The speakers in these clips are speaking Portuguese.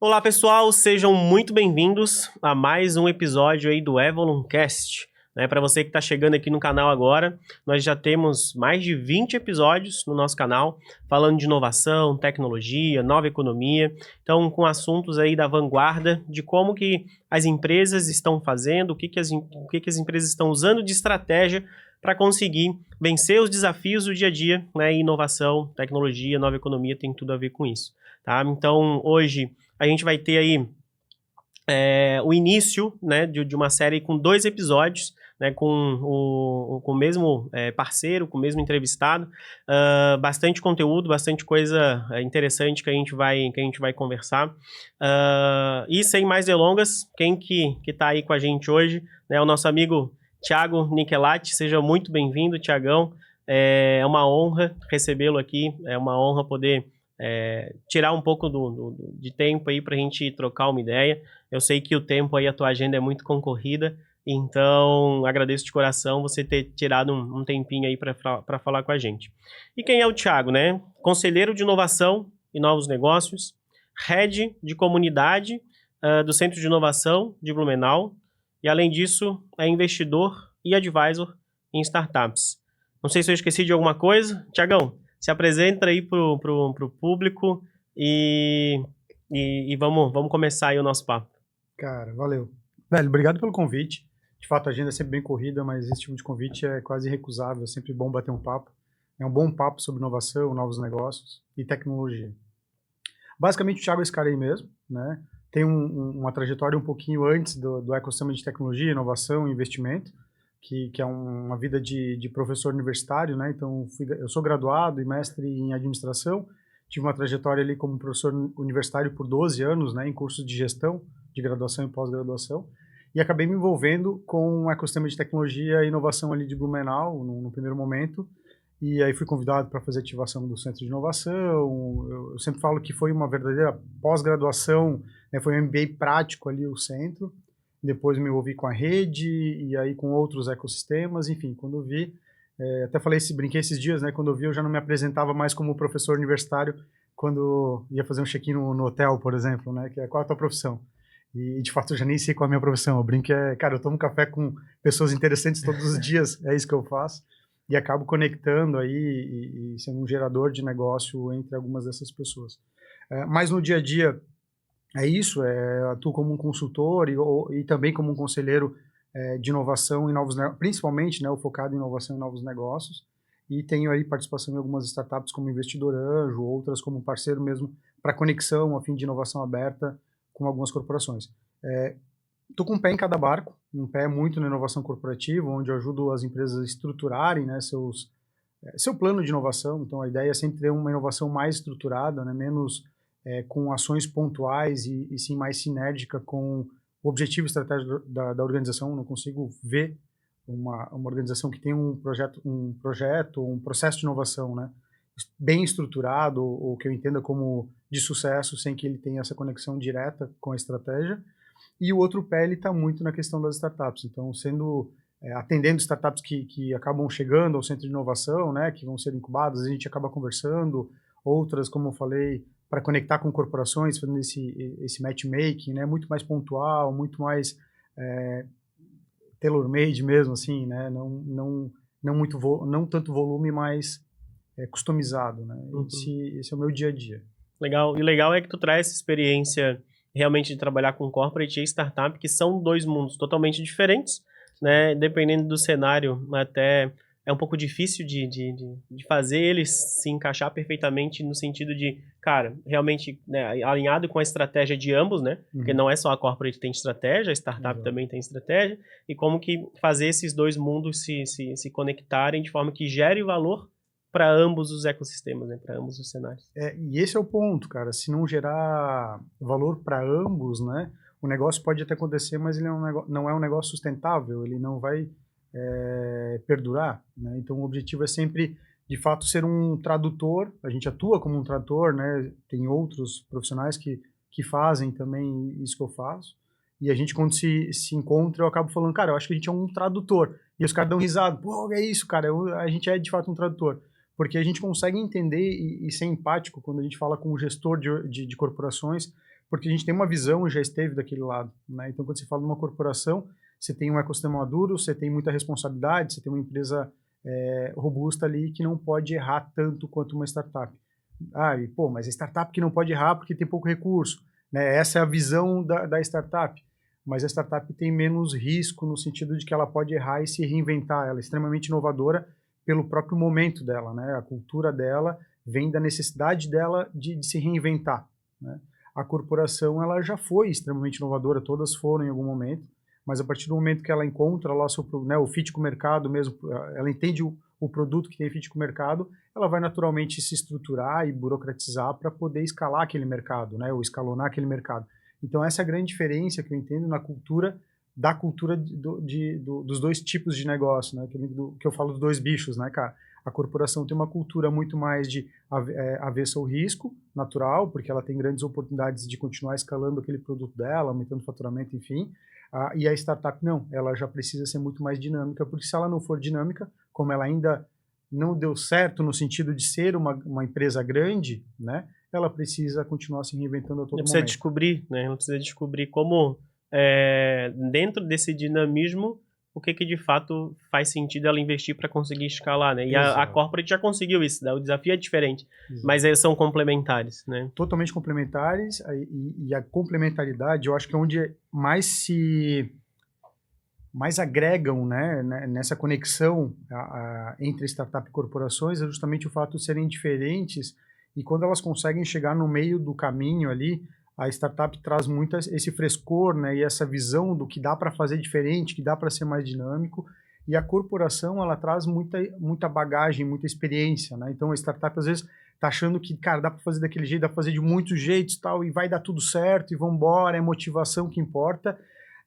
Olá pessoal, sejam muito bem-vindos a mais um episódio aí do Evoluncast. Para você que está chegando aqui no canal agora, nós já temos mais de 20 episódios no nosso canal, falando de inovação, tecnologia, nova economia, então com assuntos aí da vanguarda, de como que as empresas estão fazendo, o que que as empresas estão usando de estratégia para conseguir vencer os desafios do dia a dia, né? E inovação, tecnologia, nova economia tem tudo a ver com isso, tá? Então hoje a gente vai ter aí o início, né, de uma série com 2 episódios, né, com o mesmo parceiro, com o mesmo entrevistado, bastante conteúdo, bastante coisa interessante que a gente vai conversar. E sem mais delongas, quem que está aí com a gente hoje, né, o nosso amigo Thiago Nicolatti. Seja muito bem-vindo, Thiagão. É uma honra recebê-lo aqui, é uma honra poder tirar um pouco de tempo aí para a gente trocar uma ideia. Eu sei que o tempo aí, a tua agenda é muito concorrida, então agradeço de coração você ter tirado um tempinho aí para falar com a gente. E quem é o Thiago, né? Conselheiro de Inovação e Novos Negócios, Head de Comunidade do Centro de Inovação de Blumenau, e além disso é investidor e advisor em startups. Não sei se eu esqueci de alguma coisa. Thiagão, se apresenta aí pro público e vamos começar aí o nosso papo. Cara, valeu. Velho, obrigado pelo convite. De fato, a agenda é sempre bem corrida, mas esse tipo de convite é quase irrecusável. É sempre bom bater um papo. É um bom papo sobre inovação, novos negócios e tecnologia. Basicamente, o Thiago é esse cara aí mesmo, né? Tem uma trajetória um pouquinho antes do ecossistema de tecnologia, inovação e investimento, que é uma vida de professor universitário, né? Então, eu sou graduado e mestre em administração. Tive uma trajetória ali como professor universitário por 12 anos, né? Em cursos de gestão, de graduação e pós-graduação. E acabei me envolvendo com o ecossistema de tecnologia e inovação ali de Blumenau, no primeiro momento. E aí fui convidado para fazer ativação do Centro de Inovação. Eu sempre falo que foi uma verdadeira pós-graduação, né? Foi um MBA prático ali o centro. Depois me envolvi com a rede e aí com outros ecossistemas. Enfim, quando eu vi, até brinquei esses dias, né? Quando eu vi, eu já não me apresentava mais como professor universitário quando ia fazer um check-in no hotel, por exemplo, né? Que é qual a tua profissão? E de fato eu já nem sei qual é a minha profissão. Eu brinco cara, eu tomo café com pessoas interessantes todos os dias, é isso que eu faço. E acabo conectando aí e sendo um gerador de negócio entre algumas dessas pessoas. Mas no dia a dia é isso, atuo como um consultor e também como um conselheiro de inovação e novos negócios, principalmente, né, focado em inovação e novos negócios. E tenho aí participação em algumas startups como investidor anjo, outras como parceiro mesmo para conexão a fim de inovação aberta com algumas corporações. Estou com um pé em cada barco, um pé muito na inovação corporativa, onde eu ajudo as empresas a estruturarem, né, seu plano de inovação. Então, a ideia é sempre ter uma inovação mais estruturada, né, menos com ações pontuais e sim mais sinérgica com o objetivo estratégico da organização. Eu não consigo ver uma organização que tem um projeto, um processo de inovação, né, bem estruturado, ou que eu entenda como de sucesso, sem que ele tenha essa conexão direta com a estratégia. E o outro pé, ele está muito na questão das startups. Então, atendendo startups que acabam chegando ao centro de inovação, né, que vão ser incubadas, a gente acaba conversando. Outras, como eu falei, para conectar com corporações, fazendo esse matchmaking, né, muito mais pontual, muito mais tailor-made mesmo, assim, né, não tanto volume, mas customizado, né. Uhum. Esse é o meu dia a dia. Legal. E o legal é que tu traz essa experiência realmente de trabalhar com corporate e startup, que são 2 mundos totalmente diferentes, né? Dependendo do cenário, até é um pouco difícil de fazer eles se encaixar perfeitamente no sentido de, cara, realmente, né, alinhado com a estratégia de ambos, né? Porque não é só a corporate que tem estratégia, a startup também tem estratégia, e como que fazer esses 2 mundos se conectarem de forma que gere valor para ambos os ecossistemas, né? Para ambos os cenários. E esse é o ponto, cara. Se não gerar valor para ambos, né, o negócio pode até acontecer, mas ele não é um negócio sustentável, ele não vai perdurar, né? Então o objetivo é sempre, de fato, ser um tradutor. A gente atua como um tradutor, né? Tem outros profissionais que fazem também isso que eu faço. E a gente, quando se encontra, eu acabo falando, cara, eu acho que a gente é um tradutor. E os caras dão risada. Pô, é isso, cara. A gente é, de fato, um tradutor. Porque a gente consegue entender e ser empático quando a gente fala com o gestor de corporações, porque a gente tem uma visão e já esteve daquele lado, né? Então, quando você fala de uma corporação, você tem um ecossistema maduro, você tem muita responsabilidade, você tem uma empresa robusta ali que não pode errar tanto quanto uma startup. Mas a startup que não pode errar porque tem pouco recurso, né? Essa é a visão da startup. Mas a startup tem menos risco no sentido de que ela pode errar e se reinventar. Ela é extremamente inovadora pelo próprio momento dela, né? A cultura dela vem da necessidade dela de se reinventar, né? A corporação, ela já foi extremamente inovadora, todas foram em algum momento, mas a partir do momento que ela encontra lá o fit com o mercado mesmo, ela entende o produto que tem fit com o mercado, ela vai naturalmente se estruturar e burocratizar para poder escalar aquele mercado, né? Ou escalonar aquele mercado. Então, essa é a grande diferença que eu entendo na cultura, da cultura dos dois tipos de negócio, né? Que eu falo dos dois bichos, né, cara? A corporação tem uma cultura muito mais de avessa ao risco natural, porque ela tem grandes oportunidades de continuar escalando aquele produto dela, aumentando o faturamento, enfim. E a startup não, ela já precisa ser muito mais dinâmica, porque se ela não for dinâmica, como ela ainda não deu certo no sentido de ser uma empresa grande, né? Ela precisa continuar se reinventando a todo momento. Precisa descobrir, né? Ela precisa descobrir como, dentro desse dinamismo, o que de fato faz sentido ela investir para conseguir escalar, né? E a corporate já conseguiu isso, né? O desafio é diferente, mas eles são complementares, né? Totalmente complementares, e a complementaridade, eu acho que é onde mais agregam, né, nessa conexão entre startup e corporações é justamente o fato de serem diferentes, e quando elas conseguem chegar no meio do caminho ali, a startup traz muito esse frescor, né, e essa visão do que dá para fazer diferente, que dá para ser mais dinâmico, e a corporação, ela traz muita bagagem, muita experiência, né? Então a startup às vezes tá achando que, cara, dá para fazer daquele jeito, dá para fazer de muitos jeitos, tal, e vai dar tudo certo, e vambora, é motivação que importa.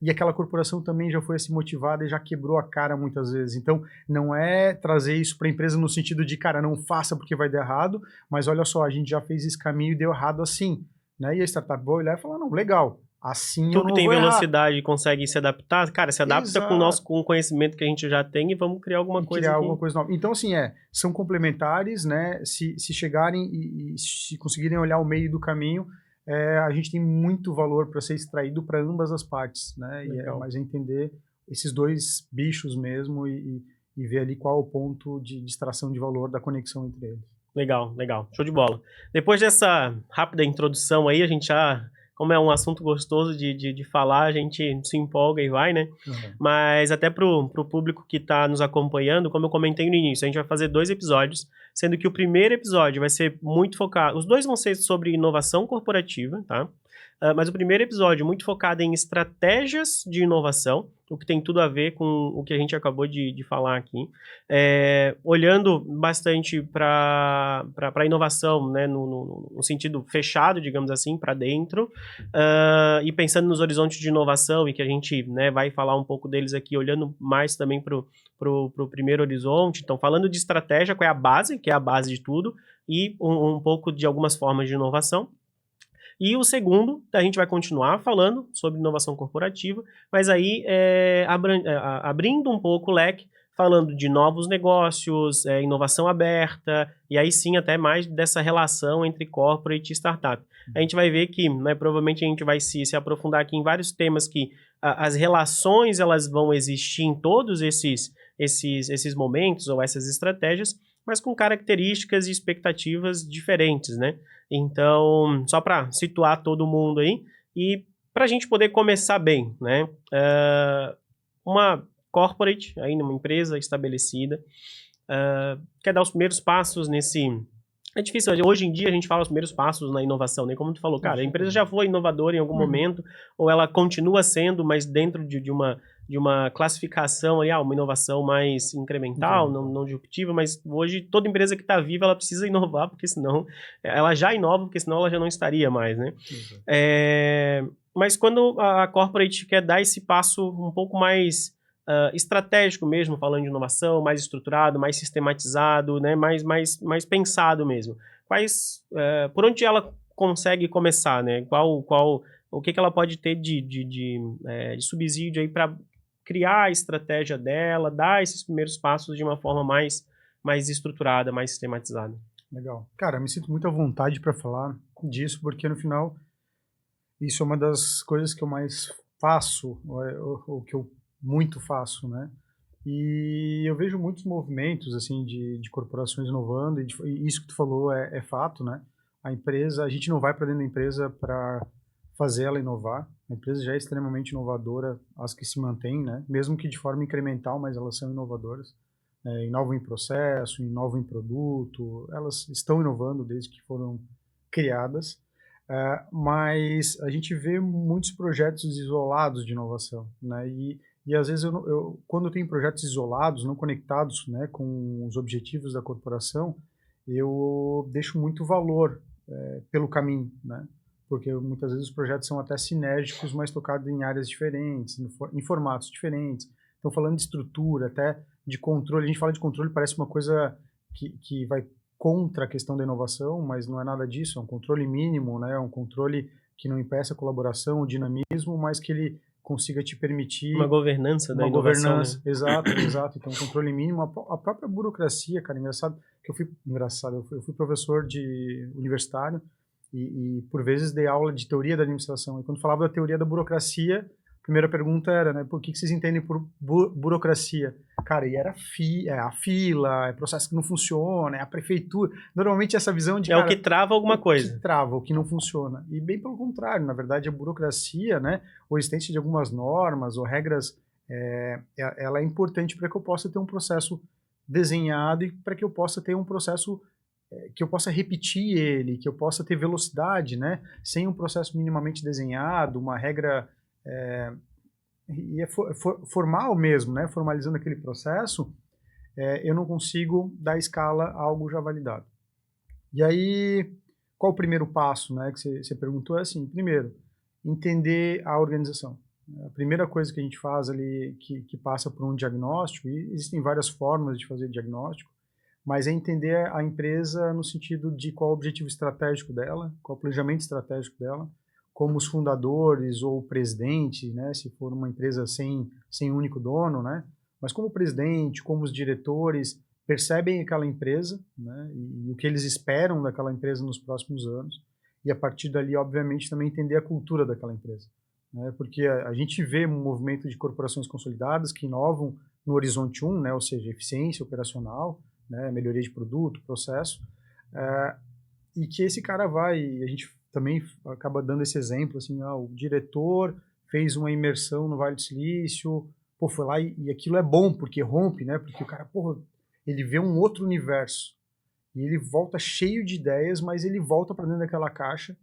E aquela corporação também já foi assim motivada e já quebrou a cara muitas vezes. Então, não é trazer isso para a empresa no sentido de, cara, não faça porque vai dar errado, mas olha só, a gente já fez esse caminho e deu errado assim, né? E a startup vai olhar e falar, não, legal, assim eu Tudo não tem vou velocidade e consegue se adaptar, cara, se adapta com o conhecimento que a gente já tem e vamos criar alguma coisa aqui. Alguma coisa nova. Então, assim, são complementares, né? Se chegarem e se conseguirem olhar o meio do caminho, a gente tem muito valor para ser extraído para ambas as partes, né? Mas entender esses dois bichos mesmo e ver ali qual é o ponto de extração de valor da conexão entre eles. Legal, legal. Show de bola. Depois dessa rápida introdução aí, a gente já, como é um assunto gostoso de falar, a gente se empolga e vai, né? Uhum. Mas até pro público que tá nos acompanhando, como eu comentei no início, a gente vai fazer 2 episódios, sendo que o primeiro episódio vai ser muito focado... Os 2 vão ser sobre inovação corporativa, tá? Mas o primeiro episódio muito focado em estratégias de inovação, o que tem tudo a ver com o que a gente acabou de falar aqui, olhando bastante para a inovação, né, no sentido fechado, digamos assim, para dentro, e pensando nos horizontes de inovação, e que a gente, né, vai falar um pouco deles aqui, olhando mais também para o primeiro horizonte. Então, falando de estratégia, qual é a base, que é a base de tudo, e um pouco de algumas formas de inovação. E o segundo, a gente vai continuar falando sobre inovação corporativa, mas aí abrindo um pouco o leque, falando de novos negócios, inovação aberta, e aí sim até mais dessa relação entre corporate e startup. A gente vai ver que, né, provavelmente a gente vai se aprofundar aqui em vários temas que as relações elas vão existir em todos esses momentos ou essas estratégias, mas com características e expectativas diferentes, né? Então, só para situar todo mundo aí, e para a gente poder começar bem, né? Uma corporate, aí numa empresa estabelecida, quer dar os primeiros passos nesse... É difícil, hoje em dia a gente fala os primeiros passos na inovação, né? Como tu falou, cara, a empresa já foi inovadora em algum momento, ou ela continua sendo, mas dentro de uma classificação ali, uma inovação mais incremental, não disruptiva, mas hoje toda empresa que está viva, ela precisa inovar, porque senão, ela já inova, porque senão ela já não estaria mais, né? Mas quando a corporate quer dar esse passo um pouco mais estratégico mesmo, falando de inovação, mais estruturado, mais sistematizado, né? mais pensado mesmo. Por onde ela consegue começar, né? O que ela pode ter de subsídio aí para criar a estratégia dela, dar esses primeiros passos de uma forma mais estruturada, mais sistematizada. Legal. Cara, me sinto muito à vontade para falar disso, porque no final Isso é uma das coisas que eu mais faço, o que eu muito faço, né? E eu vejo muitos movimentos assim de corporações inovando e isso que tu falou é fato, né? A gente não vai para dentro da empresa para fazer ela inovar. A empresa já é extremamente inovadora, as que se mantêm, né? Mesmo que de forma incremental, mas elas são inovadoras. Inovam em processo, inovam em produto, elas estão inovando desde que foram criadas. Mas a gente vê muitos projetos isolados de inovação, né? E às vezes, quando eu tenho projetos isolados, não conectados, né, com os objetivos da corporação, eu deixo muito valor pelo caminho, né? Porque muitas vezes os projetos são até sinérgicos, mas tocados em áreas diferentes, em formatos diferentes. Então, falando de estrutura, até de controle, a gente fala de controle, parece uma coisa que vai contra a questão da inovação, mas não é nada disso, é um controle mínimo, né? É um controle que não impeça a colaboração, o dinamismo, mas que ele consiga te permitir... Uma governança da uma inovação, governança, né? exato. Então, um controle mínimo, a própria burocracia, cara, eu fui professor de universitário e por vezes dei aula de teoria da administração. E quando falava da teoria da burocracia, a primeira pergunta era, né, por que vocês entendem por burocracia? Cara, e era a fila, é processo que não funciona, é a prefeitura. Normalmente essa visão de... É o que trava alguma coisa. O que trava, o que não funciona. E bem pelo contrário, na verdade, a burocracia, né, ou a existência de algumas normas ou regras, ela é importante para que eu possa ter um processo desenhado e para que eu possa ter um processo que eu possa repetir ele, que eu possa ter velocidade, né, sem um processo minimamente desenhado, uma regra... formal mesmo, né? Formalizando aquele processo, eu não consigo dar escala a algo já validado. E aí, qual o primeiro passo, né, que você perguntou? É assim, primeiro, entender a organização. A primeira coisa que a gente faz ali, que passa por um diagnóstico, e existem várias formas de fazer diagnóstico, mas é entender a empresa no sentido de qual o objetivo estratégico dela, qual o planejamento estratégico dela, como os fundadores ou o presidente, né, se for uma empresa sem único dono, né, mas como o presidente, como os diretores percebem aquela empresa, né, e o que eles esperam daquela empresa nos próximos anos, e a partir dali, obviamente, também entender a cultura daquela empresa, né, porque a gente vê um movimento de corporações consolidadas que inovam no horizonte 1, né, ou seja, eficiência operacional, né, melhoria de produto, processo, e que esse cara vai, a gente também acaba dando esse exemplo, assim, o diretor fez uma imersão no Vale do Silício, pô, foi lá e aquilo é bom, porque rompe, né, porque o cara, pô, ele vê um outro universo, e ele volta cheio de ideias, mas ele volta para dentro daquela caixa,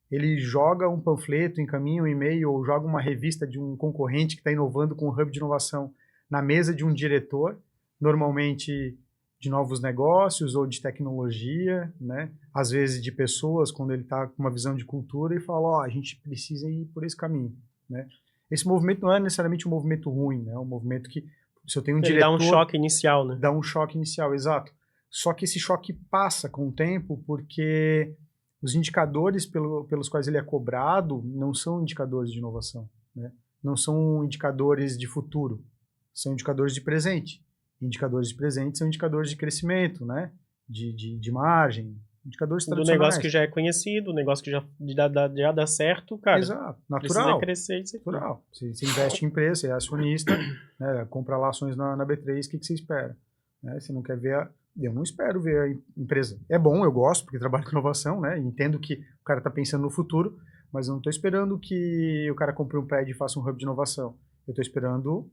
ele joga um panfleto, encaminha um e-mail, ou joga uma revista de um concorrente que está inovando com um hub de inovação na mesa de um diretor, normalmente de novos negócios ou de tecnologia, né? Às vezes de pessoas, quando ele está com uma visão de cultura e fala, a gente precisa ir por esse caminho, né? Esse movimento não é necessariamente um movimento ruim, né? É um movimento que, se eu tenho um Ele diretor... dá um choque inicial, né? Dá um choque inicial, exato. Só que esse choque passa com o tempo porque os indicadores pelos quais ele é cobrado não são indicadores de inovação, né? Não são indicadores de futuro, são indicadores de presente. Indicadores de presente são indicadores de crescimento, né? De margem, indicadores tradicionais. Do negócio que já é conhecido, o negócio que já dá certo, cara. Exato, natural. Precisa crescer isso aqui. Natural. Você investe em empresa, você é acionista, né? Compra lá ações na B3, o que você espera? Né? Você não quer ver... Eu não espero ver a empresa. É bom, eu gosto, porque trabalho com inovação, né? Entendo que o cara está pensando no futuro, mas eu não estou esperando que o cara compre um prédio e faça um hub de inovação. Eu estou esperando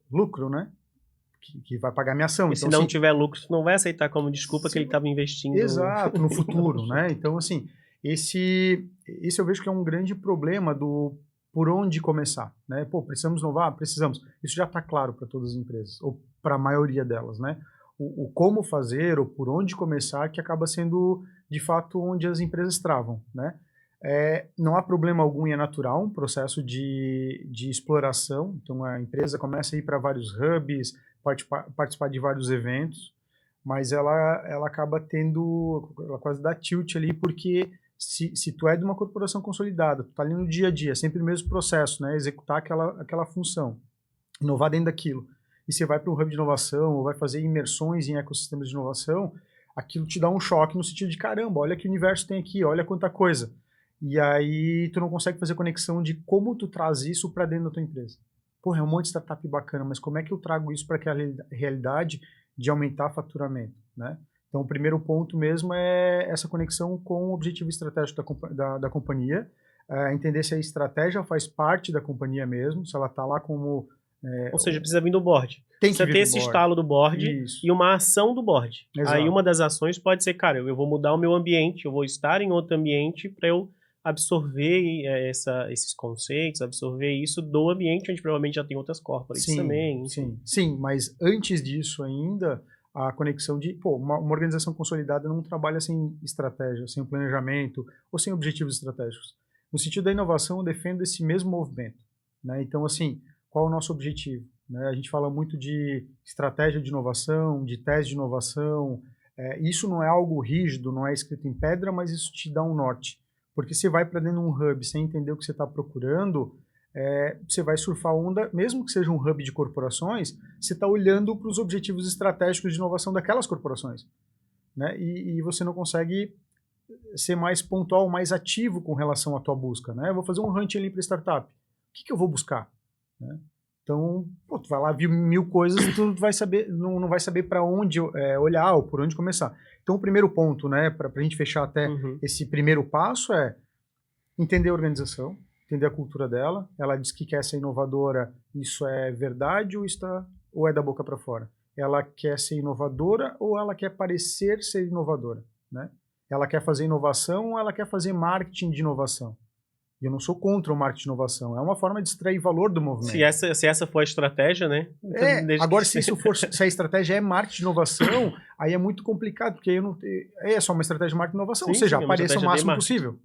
lucro, né? Que vai pagar minha ação. E então, se não assim, tiver lucro, tu não vai aceitar como desculpa que ele estava investindo... Exato, no futuro, né? Então, assim, esse eu vejo que é um grande problema do por onde começar, né? Pô, precisamos inovar? Precisamos. Isso já está claro para todas as empresas, ou para a maioria delas, né? O como fazer ou por onde começar que acaba sendo, de fato, onde as empresas travam, né? Não há problema algum e é natural um processo de exploração. Então, a empresa começa a ir para vários hubs, participar de vários eventos, mas ela acaba tendo, ela quase dá tilt ali, porque se tu é de uma corporação consolidada, tu tá ali no dia a dia, sempre o mesmo processo, né? Executar aquela função, inovar dentro daquilo, e você vai para um hub de inovação, ou vai fazer imersões em ecossistemas de inovação, aquilo te dá um choque no sentido de, caramba, olha que universo tem aqui, olha quanta coisa. E aí tu não consegue fazer conexão de como tu traz isso para dentro da tua empresa. Porra, é um monte de startup bacana, mas como é que eu trago isso para aquela realidade de aumentar faturamento, né? Então, o primeiro ponto mesmo é essa conexão com o objetivo estratégico da companhia, entender se a estratégia faz parte da companhia mesmo, se ela está lá como... Ou seja, precisa vir do board. Tem que Precisa vir ter do esse board. estalo do board Isso. e uma ação do board. Exato. Aí uma das ações pode ser, cara, eu vou mudar o meu ambiente, eu vou estar em outro ambiente para eu absorver esses conceitos, absorver isso do ambiente onde provavelmente já tem outras corporates também. Sim, mas antes disso ainda, a conexão de, uma organização consolidada não trabalha sem estratégia, sem planejamento ou sem objetivos estratégicos. No sentido da inovação, eu defendo esse mesmo movimento, né? Então, assim, qual é o nosso objetivo? Né? A gente fala muito de estratégia de inovação, de tese de inovação. Isso não é algo rígido, não é escrito em pedra, mas isso te dá um norte. Porque você vai para dentro de um hub sem entender o que você está procurando, você vai surfar onda, mesmo que seja um hub de corporações, você está olhando para os objetivos estratégicos de inovação daquelas corporações. Né? E você não consegue ser mais pontual, mais ativo com relação à tua busca. Né? Eu vou fazer um hunt ali para startup. O que eu vou buscar? Né? Então, tu vai lá, viu 1000 coisas e tu vai saber, não vai saber para onde olhar ou por onde começar. Então, o primeiro ponto, né, para a gente fechar até esse primeiro passo é entender a organização, entender a cultura dela. Ela diz que quer ser inovadora, isso é verdade ou é da boca para fora? Ela quer ser inovadora ou ela quer parecer ser inovadora? Né? Ela quer fazer inovação ou ela quer fazer marketing de inovação? E eu não sou contra o marketing de inovação, é uma forma de extrair valor do movimento. Se essa for a estratégia, né? Agora, se a estratégia é marketing de inovação, aí é muito complicado, porque aí é só uma estratégia de marketing de inovação, ou seja, apareça o máximo possível.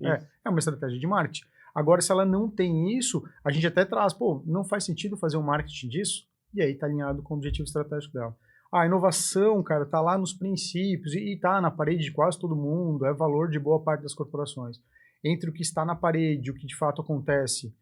É uma estratégia de marketing. Agora, se ela não tem isso, a gente até traz, não faz sentido fazer um marketing disso, e aí está alinhado com o objetivo estratégico dela. A inovação, cara, está lá nos princípios e está na parede de quase todo mundo, é valor de boa parte das corporações. Entre o que está na parede e o que de fato acontece,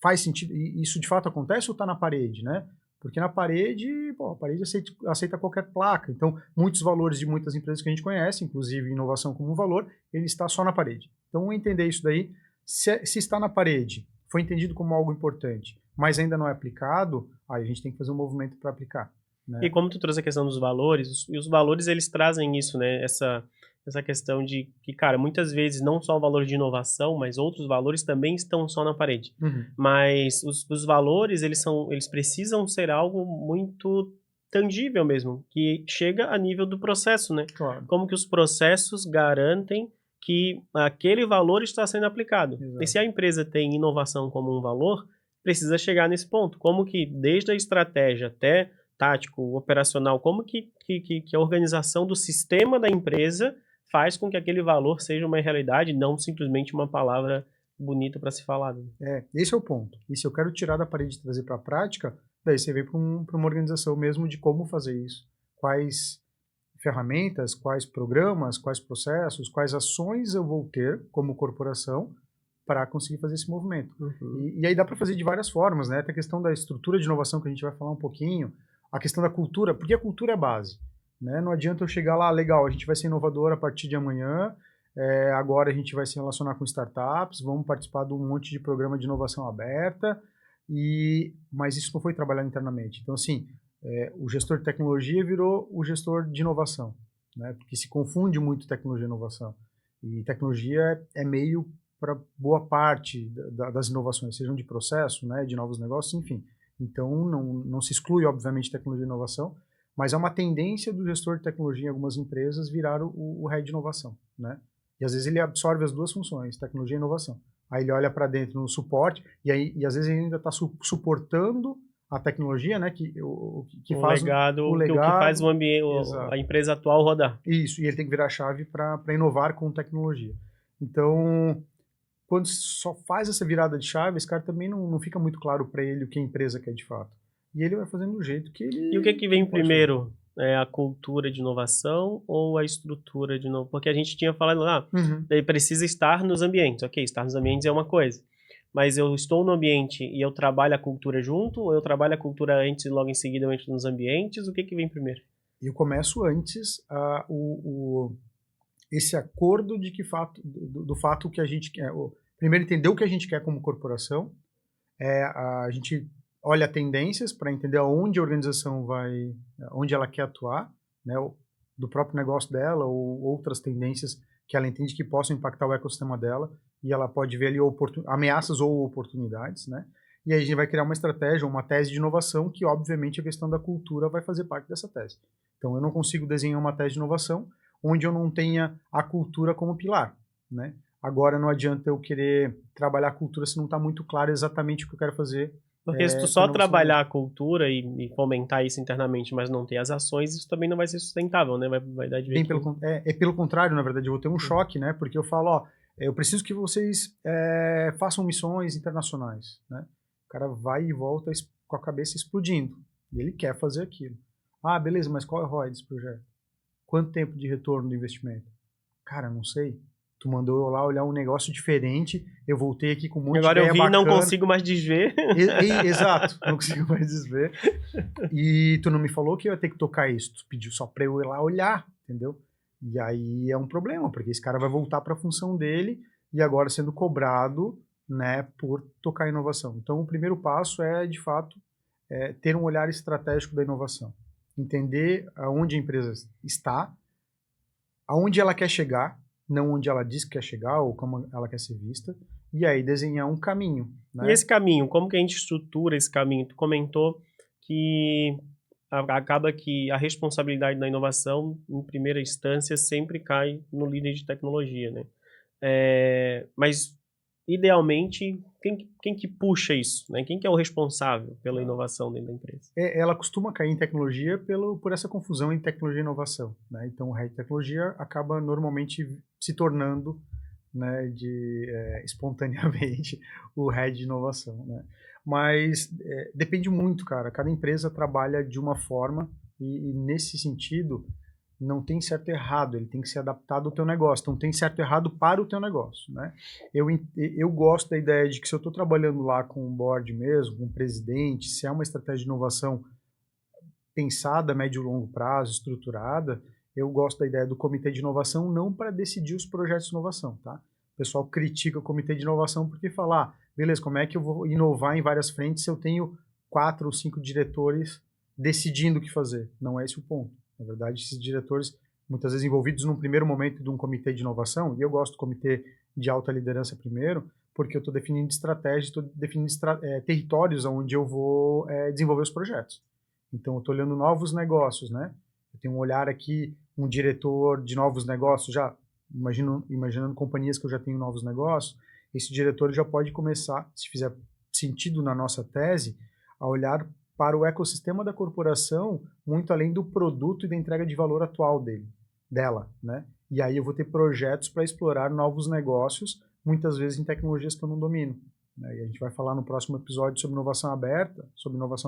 faz sentido, isso de fato acontece ou está na parede, né? Porque na parede, a parede aceita qualquer placa, então muitos valores de muitas empresas que a gente conhece, inclusive inovação como um valor, ele está só na parede. Então entender isso daí, se está na parede, foi entendido como algo importante, mas ainda não é aplicado, aí a gente tem que fazer um movimento para aplicar. Né? E como tu trouxe a questão dos valores, e os valores eles trazem isso, né? Essa questão de que, cara, muitas vezes não só o valor de inovação, mas outros valores também estão só na parede. Mas os valores, eles precisam ser algo muito tangível mesmo, que chega a nível do processo, né? Claro. Como que os processos garantem que aquele valor está sendo aplicado. Exato. E se a empresa tem inovação como um valor, precisa chegar nesse ponto. Como que desde a estratégia até tático, operacional, como que a organização do sistema da empresa faz com que aquele valor seja uma realidade, não simplesmente uma palavra bonita para se falar. Esse é o ponto. E se eu quero tirar da parede e trazer para a prática, daí você vem para uma organização mesmo de como fazer isso. Quais ferramentas, quais programas, quais processos, quais ações eu vou ter como corporação para conseguir fazer esse movimento. E aí dá para fazer de várias formas, né? Tem a questão da estrutura de inovação que a gente vai falar um pouquinho, a questão da cultura, porque a cultura é base. Né? Não adianta eu chegar lá, legal, a gente vai ser inovador a partir de amanhã, agora a gente vai se relacionar com startups, vamos participar de um monte de programa de inovação aberta, mas isso não foi trabalhado internamente. Então, assim, o gestor de tecnologia virou o gestor de inovação, né? Porque se confunde muito tecnologia e inovação. E tecnologia é meio para boa parte das inovações, sejam de processo, né, de novos negócios, enfim. Então, não se exclui, obviamente, tecnologia e inovação, mas é uma tendência do gestor de tecnologia em algumas empresas virar o head de inovação, né? E às vezes ele absorve as duas funções, tecnologia e inovação. Aí ele olha para dentro no suporte e às vezes ele ainda está suportando a tecnologia, né? Que faz o legado, que faz o ambiente, a empresa atual rodar. Isso, e ele tem que virar a chave para inovar com tecnologia. Então, quando só faz essa virada de chave, esse cara também não fica muito claro para ele o que a empresa quer de fato. E ele vai fazendo do jeito que ele... E o que vem primeiro? A cultura de inovação ou a estrutura de inovação? Porque a gente tinha falado lá, ele precisa estar nos ambientes. Ok, estar nos ambientes é uma coisa. Mas eu estou no ambiente e eu trabalho a cultura junto, ou eu trabalho a cultura antes e logo em seguida eu entro nos ambientes? O que vem primeiro? Eu começo antes esse acordo de que do fato que a gente quer. Primeiro, entender o que a gente quer como corporação. A gente olha tendências para entender aonde a organização vai, onde ela quer atuar, né, do próprio negócio dela ou outras tendências que ela entende que possam impactar o ecossistema dela, e ela pode ver ali ameaças ou oportunidades, né? E aí a gente vai criar uma estratégia, uma tese de inovação, que obviamente a questão da cultura vai fazer parte dessa tese. Então eu não consigo desenhar uma tese de inovação onde eu não tenha a cultura como pilar, né? Agora não adianta eu querer trabalhar a cultura se não está muito claro exatamente o que eu quero fazer. Porque se tu só trabalhar a cultura e fomentar isso internamente, mas não ter as ações, isso também não vai ser sustentável, né? Vai dar de ver pelo contrário, na verdade, eu vou ter um choque, né? Porque eu falo, ó, eu preciso que vocês façam missões internacionais, né? O cara vai e volta com a cabeça explodindo. E ele quer fazer aquilo. Ah, beleza, mas qual é o ROI desse projeto? Quanto tempo de retorno do investimento? Cara, não sei. Tu mandou eu lá olhar um negócio diferente, eu voltei aqui com um monte Agora de ideia eu vi e não bacana. consigo mais desver. Exato, não consigo mais desver. E tu não me falou que eu ia ter que tocar isso, tu pediu só pra eu ir lá olhar, entendeu? E aí é um problema, porque esse cara vai voltar para a função dele e agora sendo cobrado, né, por tocar inovação. Então o primeiro passo é, de fato, ter um olhar estratégico da inovação. Entender aonde a empresa está, aonde ela quer chegar, não onde ela diz que quer chegar ou como ela quer ser vista, e aí desenhar um caminho. Né? E esse caminho, como que a gente estrutura esse caminho? Tu comentou que acaba que a responsabilidade da inovação, em primeira instância, sempre cai no líder de tecnologia, né? Mas, idealmente, quem que puxa isso? Né? Quem que é o responsável pela inovação dentro da empresa? Ela costuma cair em tecnologia por essa confusão entre tecnologia e inovação. Né? Então, o head de tecnologia acaba normalmente se tornando, né, espontaneamente o head de inovação. Né? Mas depende muito, cara. Cada empresa trabalha de uma forma e nesse sentido, não tem certo e errado, ele tem que ser adaptado ao teu negócio, não tem certo e errado para o teu negócio, né? Eu gosto da ideia de que se eu estou trabalhando lá com o board mesmo, com o presidente, se é uma estratégia de inovação pensada a médio e longo prazo, estruturada, eu gosto da ideia do comitê de inovação não para decidir os projetos de inovação, tá? O pessoal critica o comitê de inovação porque fala, beleza, como é que eu vou inovar em várias frentes se eu tenho 4 ou 5 diretores decidindo o que fazer? Não é esse o ponto. Na verdade, esses diretores, muitas vezes envolvidos num primeiro momento de um comitê de inovação, e eu gosto do comitê de alta liderança primeiro, porque eu estou definindo estratégias, estou definindo territórios onde eu vou desenvolver os projetos. Então, eu estou olhando novos negócios, né? Eu tenho um olhar aqui, um diretor de novos negócios, já imaginando companhias que eu já tenho novos negócios, esse diretor já pode começar, se fizer sentido na nossa tese, a olhar para o ecossistema da corporação, muito além do produto e da entrega de valor atual dela, né? E aí eu vou ter projetos para explorar novos negócios, muitas vezes em tecnologias que eu não domino. Né? E a gente vai falar no próximo episódio sobre inovação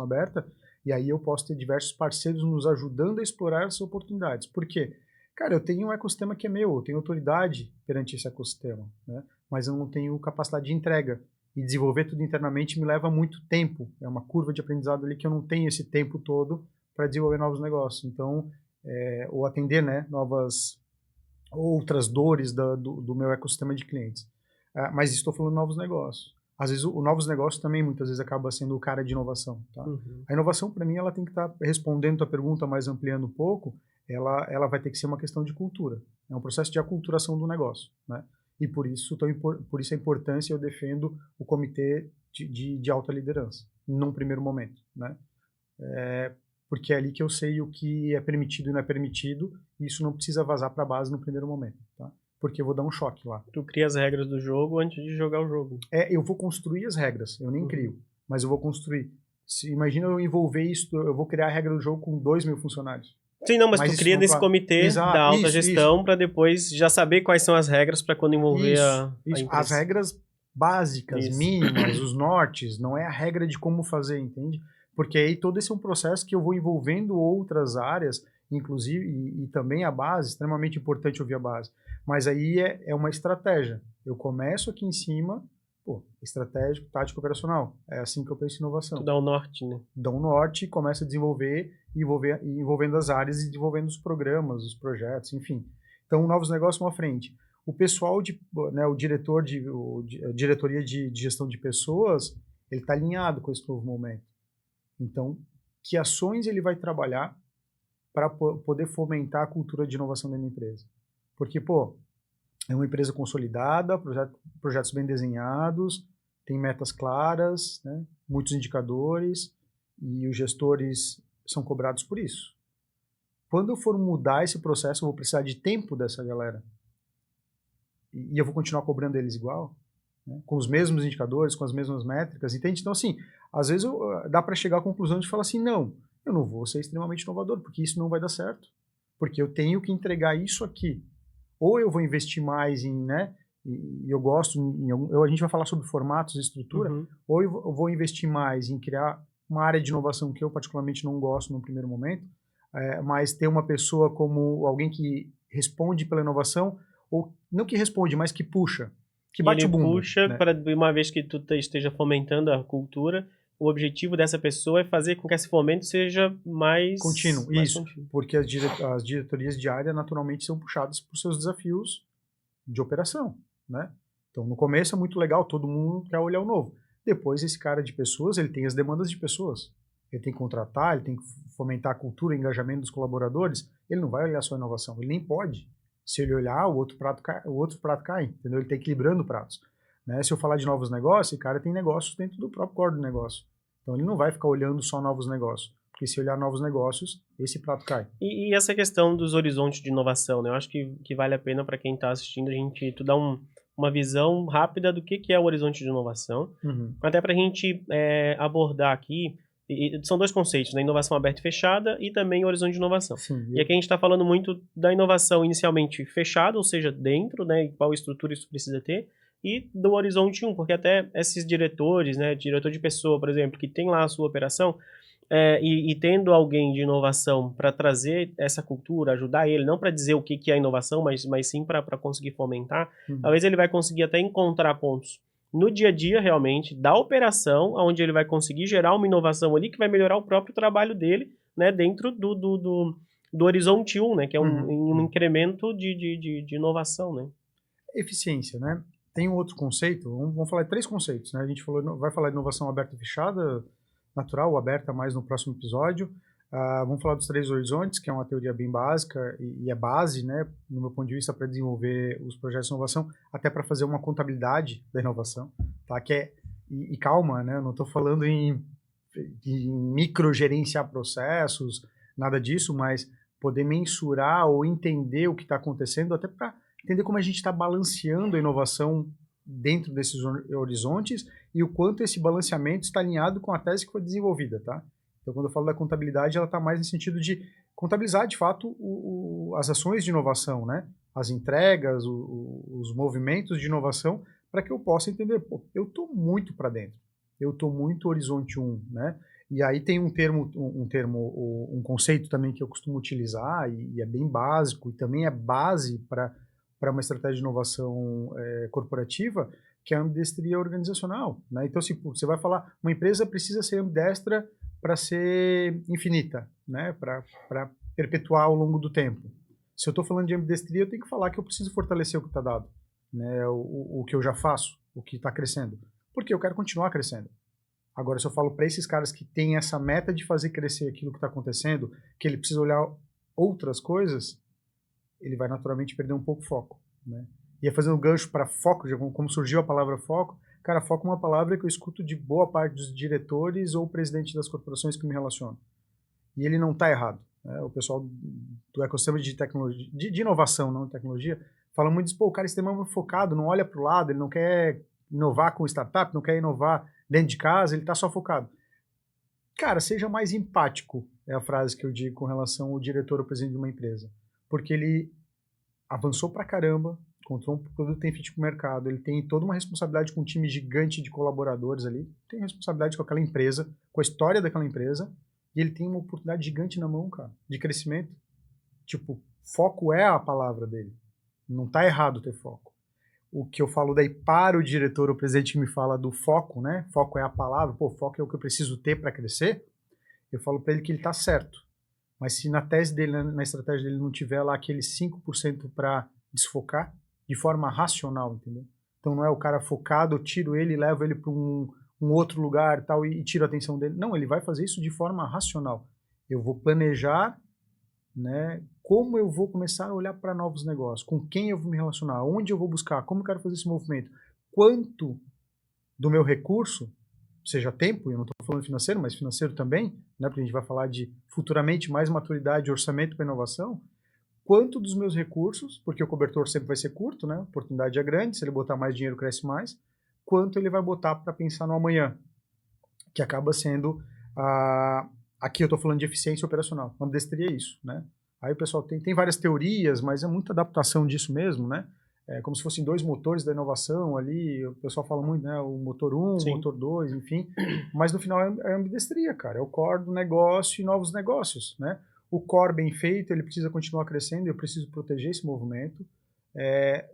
aberta, e aí eu posso ter diversos parceiros nos ajudando a explorar essas oportunidades. Por quê? Cara, eu tenho um ecossistema que é meu, eu tenho autoridade perante esse ecossistema, né? Mas eu não tenho capacidade de entrega. E desenvolver tudo internamente me leva muito tempo. É uma curva de aprendizado ali que eu não tenho esse tempo todo para desenvolver novos negócios. Então, ou atender, né, outras dores do meu ecossistema de clientes. Mas estou falando de novos negócios. Às vezes, o novos negócios também, muitas vezes, acaba sendo o cara de inovação. Tá? Uhum. A inovação, para mim, ela tem que estar respondendo a pergunta, mas ampliando um pouco, ela vai ter que ser uma questão de cultura. É um processo de aculturação do negócio, né? E por isso a importância eu defendo o comitê de alta liderança, num primeiro momento, né? Porque é ali que eu sei o que é permitido e não é permitido, e isso não precisa vazar para a base no primeiro momento, tá? Porque eu vou dar um choque lá. Tu cria as regras do jogo antes de jogar o jogo. Eu vou construir as regras, eu nem crio, mas eu vou construir. Imagina eu envolver isso, eu vou criar a regra do jogo com 2.000 funcionários. Sim, não, mas tu cria nesse comitê da alta gestão para depois já saber quais são as regras para quando envolver a empresa. As regras básicas, mínimas, os nortes, não é a regra de como fazer, entende? Porque aí todo esse é um processo que eu vou envolvendo outras áreas, inclusive, e também a base, extremamente importante ouvir a base. Mas aí é uma estratégia. Eu começo aqui em cima, estratégico, tático, operacional. É assim que eu penso em inovação. Tu dá o norte, né? Dá um norte, começa a desenvolver, envolvendo as áreas e desenvolvendo os programas, os projetos, enfim. Então, novos negócios vão à frente. O pessoal, né, a diretoria de gestão de pessoas, ele está alinhado com esse novo momento. Então, que ações ele vai trabalhar para poder fomentar a cultura de inovação dentro da empresa? Porque, é uma empresa consolidada, projetos bem desenhados, tem metas claras, né, muitos indicadores, e os gestores são cobrados por isso. Quando eu for mudar esse processo, eu vou precisar de tempo dessa galera. E eu vou continuar cobrando eles igual, né? Com os mesmos indicadores, com as mesmas métricas, entende? Então, assim, às vezes dá para chegar à conclusão de falar assim, não, eu não vou ser extremamente inovador, porque isso não vai dar certo. Porque eu tenho que entregar isso aqui. Ou eu vou investir mais em, né, e eu gosto, a gente vai falar sobre formatos e estrutura, ou eu vou investir mais em criar uma área de inovação que eu particularmente não gosto no primeiro momento, mas ter uma pessoa como alguém que responde pela inovação, ou não que responde, mas que puxa, que bate o bumbo. Ele puxa, né? para uma vez que tu esteja fomentando a cultura, o objetivo dessa pessoa é fazer com que esse fomento seja mais contínuo. Mais isso, contínuo. Porque as diretorias de área naturalmente são puxadas por seus desafios de operação, né? Então, no começo é muito legal, todo mundo quer olhar o novo. Depois, esse cara de pessoas, ele tem as demandas de pessoas. Ele tem que contratar, ele tem que fomentar a cultura, o engajamento dos colaboradores. Ele não vai olhar só a inovação, ele nem pode. Se ele olhar, o outro prato cai, entendeu? Ele está equilibrando pratos. Né? Se eu falar de novos negócios, o cara tem negócios dentro do próprio core do negócio. Então ele não vai ficar olhando só novos negócios. Porque se olhar novos negócios, esse prato cai. E essa questão dos horizontes de inovação, né? Eu acho que vale a pena para quem está assistindo tu dar uma visão rápida do que é o horizonte de inovação. Até para a gente abordar aqui, são dois conceitos, né? Inovação aberta e fechada e também o horizonte de inovação. Sim, e aqui a gente está falando muito da inovação inicialmente fechada, ou seja, dentro, né? Qual estrutura isso precisa ter, e do horizonte 1, porque até esses diretores, né? Diretor de pessoa, por exemplo, que tem lá a sua operação, e tendo alguém de inovação para trazer essa cultura, ajudar ele, não para dizer o que é inovação, mas sim para conseguir fomentar, talvez ele vai conseguir até encontrar pontos no dia a dia, realmente, da operação, onde ele vai conseguir gerar uma inovação ali que vai melhorar o próprio trabalho dele, né, dentro do horizonte 1, né, que é um incremento de inovação, né? Eficiência, né? Tem um outro conceito, vamos falar de 3 conceitos, né? A gente vai falar de inovação aberta e fechada, natural ou aberta mais no próximo episódio. Vamos falar dos 3 horizontes, que é uma teoria bem básica e é base, né, no meu ponto de vista, para desenvolver os projetos de inovação, até para fazer uma contabilidade da inovação, tá? E calma, né? Eu não estou falando em microgerenciar processos, nada disso, mas poder mensurar ou entender o que está acontecendo, até para entender como a gente está balanceando a inovação dentro desses horizontes e o quanto esse balanceamento está alinhado com a tese que foi desenvolvida, tá? Então, quando eu falo da contabilidade, ela está mais no sentido de contabilizar, de fato, as ações de inovação, né? As entregas, os movimentos de inovação, para que eu possa entender, eu estou muito para dentro, eu estou muito horizonte 1, né? E aí tem um conceito também que eu costumo utilizar, e é bem básico, e também é base para uma estratégia de inovação corporativa, que é a ambidestria organizacional, né? Então, se você vai falar, uma empresa precisa ser ambidestra para ser infinita, né? Para perpetuar ao longo do tempo. Se eu estou falando de ambidestria, eu tenho que falar que eu preciso fortalecer o que está dado, né? O que eu já faço, o que está crescendo, porque eu quero continuar crescendo. Agora, se eu falo para esses caras que têm essa meta de fazer crescer aquilo que está acontecendo, que ele precisa olhar outras coisas, ele vai naturalmente perder um pouco o foco, né? E fazendo um gancho para foco, como surgiu a palavra foco, cara, foco é uma palavra que eu escuto de boa parte dos diretores ou presidentes das corporações que me relacionam. E ele não está errado, né? O pessoal do ecossistema de tecnologia, de inovação, não de tecnologia, fala muito disso, o cara é extremamente focado, não olha para o lado, ele não quer inovar com startup, não quer inovar dentro de casa, ele está só focado. Cara, seja mais empático, é a frase que eu digo com relação ao diretor ou presidente de uma empresa. Porque ele avançou pra caramba, encontrou um produto que tem fit pro mercado, ele tem toda uma responsabilidade com um time gigante de colaboradores ali, tem responsabilidade com aquela empresa, com a história daquela empresa, e ele tem uma oportunidade gigante na mão, cara, de crescimento. Tipo, foco é a palavra dele. Não tá errado ter foco. O que eu falo daí para o diretor ou presidente que me fala do foco, né? Foco é a palavra, foco é o que eu preciso ter para crescer. Eu falo para ele que ele tá certo. Mas se na tese dele, na estratégia dele, não tiver lá aqueles 5% para desfocar de forma racional, entendeu? Então não é o cara focado, eu tiro ele e levo ele para um outro lugar tal, e tiro a atenção dele. Não, ele vai fazer isso de forma racional. Eu vou planejar, né, como eu vou começar a olhar para novos negócios, com quem eu vou me relacionar, onde eu vou buscar, como eu quero fazer esse movimento, quanto do meu recurso, seja tempo, eu não estou falando financeiro, mas financeiro também, né, porque a gente vai falar de futuramente mais maturidade, orçamento para inovação, quanto dos meus recursos, porque o cobertor sempre vai ser curto, né, a oportunidade é grande, se ele botar mais dinheiro cresce mais, quanto ele vai botar para pensar no amanhã, que acaba sendo aqui eu estou falando de eficiência operacional, ambidestria é isso, né? Aí o pessoal tem várias teorias, mas é muita adaptação disso mesmo, né? É como se fossem dois motores da inovação ali, o pessoal fala muito, né? O motor 1, o motor 2, enfim, mas no final é ambidestria, cara, é o core do negócio e novos negócios, né? O core bem feito, ele precisa continuar crescendo, eu preciso proteger esse movimento,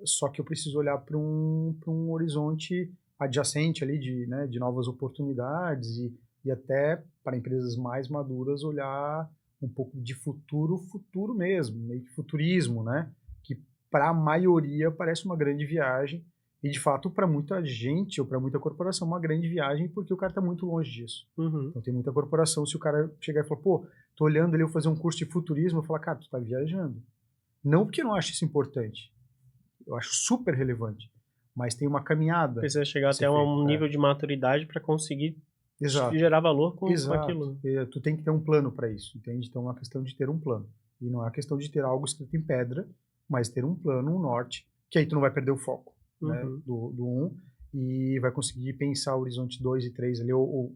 só que eu preciso olhar para um horizonte adjacente ali de novas oportunidades e até para empresas mais maduras olhar um pouco de futuro mesmo, meio que futurismo, né? Que para a maioria parece uma grande viagem e de fato para muita gente ou para muita corporação uma grande viagem porque o cara está muito longe disso. Então tem muita corporação, se o cara chegar e falar, pô, tô olhando ali eu fazer um curso de futurismo, eu falo, cara, tu tá viajando. Não porque eu não acho isso importante, eu acho super relevante, mas tem uma caminhada. Precisa chegar até um nível de maturidade para conseguir gerar valor com aquilo. Tu tem que ter um plano para isso, entende? Então é uma questão de ter um plano. E não é uma questão de ter algo escrito em pedra, mas ter um plano, um norte, que aí tu não vai perder o foco, né, do 1 e vai conseguir pensar o horizonte 2 e 3 ali, ou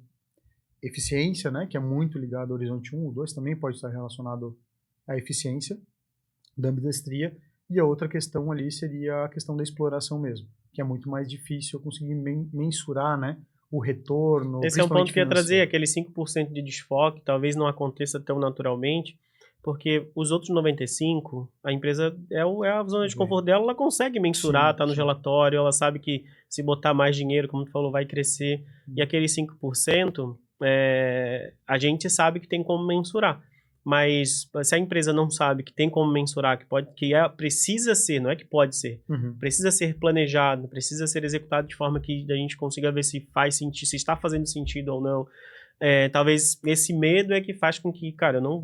eficiência, né, que é muito ligado ao horizonte 1, o 2 também pode estar relacionado à eficiência da ambidestria, e a outra questão ali seria a questão da exploração mesmo, que é muito mais difícil eu conseguir mensurar, né, o retorno. Esse é um ponto que eu ia trazer, aquele 5% de desfoque, talvez não aconteça tão naturalmente, porque os outros 95%, a empresa é a zona de conforto dela, ela consegue mensurar, tá no relatório, ela sabe que se botar mais dinheiro, como tu falou, vai crescer, e aquele 5%, a gente sabe que tem como mensurar. Mas se a empresa não sabe que tem como mensurar, precisa ser, não é que pode ser, precisa ser planejado, precisa ser executado de forma que a gente consiga ver se faz sentido, se está fazendo sentido ou não. Talvez esse medo é que faz com que, cara, eu não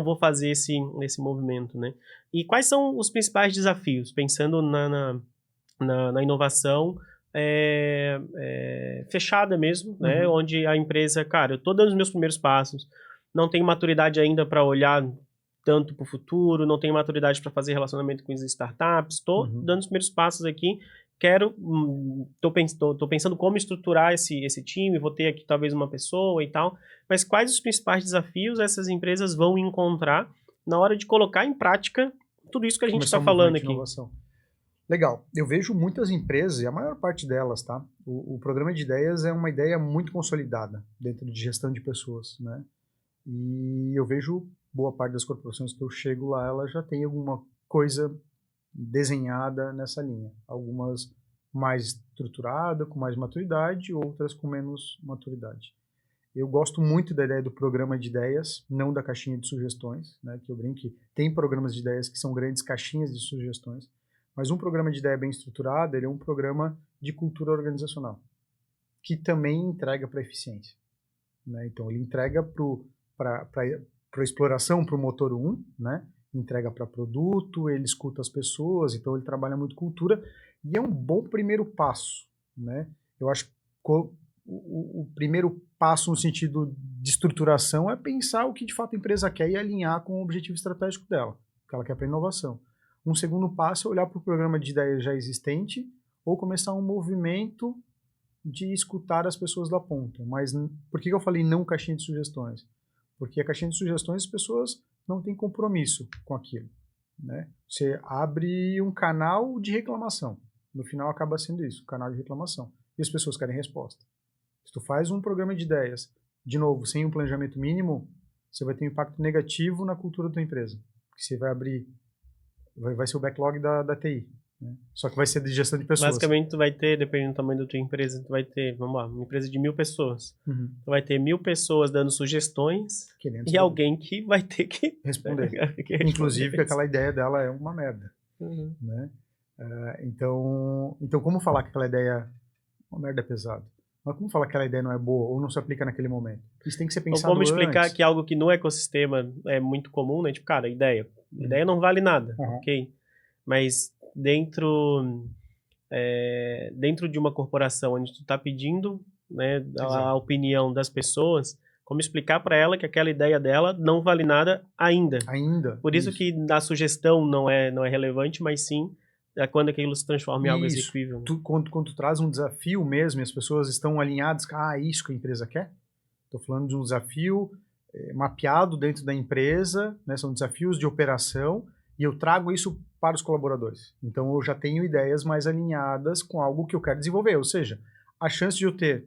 vou fazer esse movimento, né? E quais são os principais desafios, pensando na inovação fechada mesmo, né? Onde a empresa, cara, eu estou dando os meus primeiros passos, não tenho maturidade ainda para olhar tanto para o futuro, não tenho maturidade para fazer relacionamento com as startups, estou dando os primeiros passos aqui, tô pensando como estruturar esse time, vou ter aqui talvez uma pessoa e tal, mas quais os principais desafios essas empresas vão encontrar na hora de colocar em prática tudo isso que a gente está falando aqui? Inovação. Legal, eu vejo muitas empresas, e a maior parte delas, tá? O programa de ideias é uma ideia muito consolidada dentro de gestão de pessoas, né? E eu vejo boa parte das corporações que eu chego lá, ela já tem alguma coisa desenhada nessa linha. Algumas mais estruturada, com mais maturidade, outras com menos maturidade. Eu gosto muito da ideia do programa de ideias, não da caixinha de sugestões, né, que eu brinco que tem programas de ideias que são grandes caixinhas de sugestões, mas um programa de ideia bem estruturado, ele é um programa de cultura organizacional, que também entrega para eficiência, né? Então ele entrega para a exploração, para o motor 1, né? Entrega para produto, ele escuta as pessoas, então ele trabalha muito cultura, e é um bom primeiro passo, né? Eu acho que o primeiro passo no sentido de estruturação é pensar o que de fato a empresa quer e alinhar com o objetivo estratégico dela, que ela quer para inovação. Um segundo passo é olhar para o programa de ideias já existente ou começar um movimento de escutar as pessoas da ponta. Mas por que eu falei não caixinha de sugestões? Porque a caixinha de sugestões as pessoas não têm compromisso com aquilo, né? Você abre um canal de reclamação. No final acaba sendo isso, um canal de reclamação. E as pessoas querem resposta. Se tu faz um programa de ideias, de novo, sem um planejamento mínimo, você vai ter um impacto negativo na cultura da tua empresa. Porque você vai abrir, vai ser o backlog da TI. né? Só que vai ser de gestão de pessoas. Basicamente, tu vai ter, dependendo do tamanho da tua empresa, tu vai ter, vamos lá, uma empresa de 1.000 pessoas. Uhum. Tu vai ter 1.000 pessoas dando sugestões Querendo e saber. alguém que vai ter que Responder. que responder Inclusive que isso. aquela ideia dela é uma merda, Uhum. né? Então como falar que aquela ideia uma merda é pesado? Mas como falar que aquela ideia não é boa ou não se aplica naquele momento? Isso tem que ser Ou pensado como explicar antes. que algo que no ecossistema é muito comum, né? Tipo, cara, ideia não vale nada, Uhum. ok? Mas dentro de uma corporação onde tu tá pedindo, né, a Exato. opinião das pessoas, como explicar para ela que aquela ideia dela não vale nada ainda. Ainda. Por isso que a sugestão não é relevante, mas sim é quando aquilo se transforma em algo Isso. execuível. Né? Quando tu traz um desafio mesmo e as pessoas estão alinhadas, isso que a empresa quer. Estou falando de um desafio mapeado dentro da empresa, né? São desafios de operação e eu trago isso para os colaboradores. Então eu já tenho ideias mais alinhadas com algo que eu quero desenvolver, ou seja, a chance de eu ter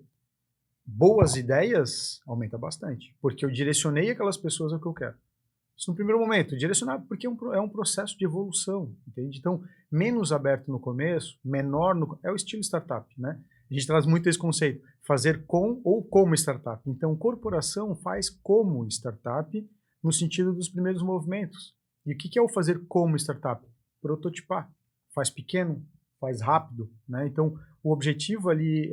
boas ideias aumenta bastante, porque eu direcionei aquelas pessoas ao que eu quero. Isso no primeiro momento, direcionar porque é um processo de evolução, entende? Então, menos aberto no começo, menor é o estilo startup, né? A gente traz muito esse conceito, fazer com ou como startup. Então, corporação faz como startup no sentido dos primeiros movimentos. E o que é o fazer como startup? Prototipar. Faz pequeno, faz rápido, né? Então, o objetivo ali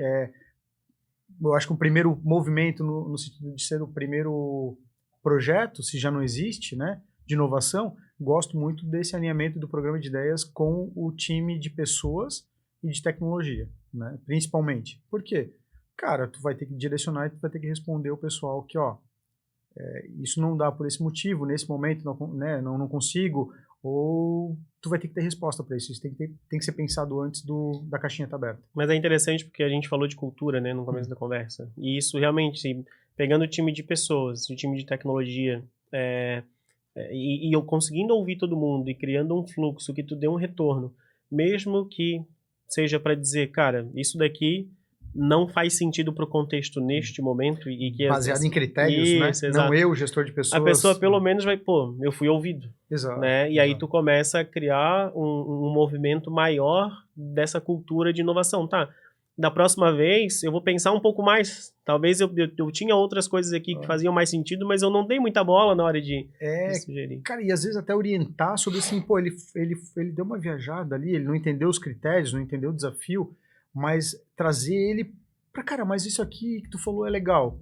eu acho que o primeiro movimento no sentido de ser o primeiro projeto, se já não existe, né, de inovação, gosto muito desse alinhamento do programa de ideias com o time de pessoas e de tecnologia, né, principalmente. Por quê? Cara, tu vai ter que direcionar e tu vai ter que responder o pessoal que, isso não dá por esse motivo, nesse momento não consigo, ou tu vai ter que ter resposta para isso. Isso tem que ser pensado antes da caixinha estar aberta. Mas é interessante porque a gente falou de cultura, né, no começo da conversa. E isso realmente, pegando o time de pessoas, o time de tecnologia, e eu conseguindo ouvir todo mundo e criando um fluxo que tu dê um retorno, mesmo que seja para dizer, cara, isso daqui não faz sentido para o contexto neste momento e que baseado em critérios, isso, né? exato. Não eu, gestor de pessoas. A pessoa pelo menos vai, eu fui ouvido. Exato. Né? E aí tu começa a criar um movimento maior dessa cultura de inovação, tá? Da próxima vez eu vou pensar um pouco mais. Talvez eu tinha outras coisas aqui que faziam mais sentido, mas eu não dei muita bola na hora de sugerir. Cara, e às vezes até orientar sobre assim, pô, ele deu uma viajada ali, ele não entendeu os critérios, não entendeu o desafio, mas trazer ele pra, cara, mas isso aqui que tu falou é legal.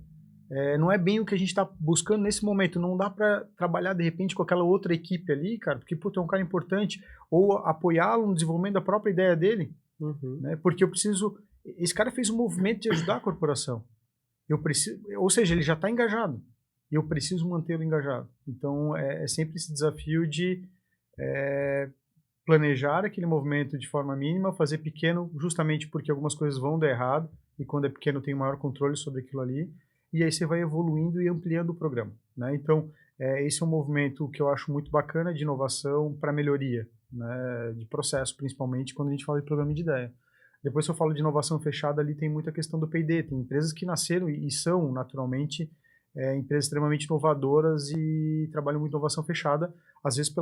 Não é bem o que a gente está buscando nesse momento. Não dá para trabalhar de repente com aquela outra equipe ali, cara, porque tu é um cara importante, ou apoiá-lo no desenvolvimento da própria ideia dele, né? Porque eu preciso. Esse cara fez um movimento de ajudar a corporação. Ou seja, ele já está engajado. E eu preciso mantê-lo engajado. Então é sempre esse desafio de planejar aquele movimento de forma mínima, fazer pequeno, justamente porque algumas coisas vão dar errado, e quando é pequeno tem maior controle sobre aquilo ali. E aí você vai evoluindo e ampliando o programa, né? Então, esse é um movimento que eu acho muito bacana de inovação para melhoria, né? De processo, principalmente quando a gente fala de programa de ideia. Depois, se eu falo de inovação fechada, ali tem muita questão do P&D. Tem empresas que nasceram e são, naturalmente, empresas extremamente inovadoras e trabalham muito inovação fechada, às vezes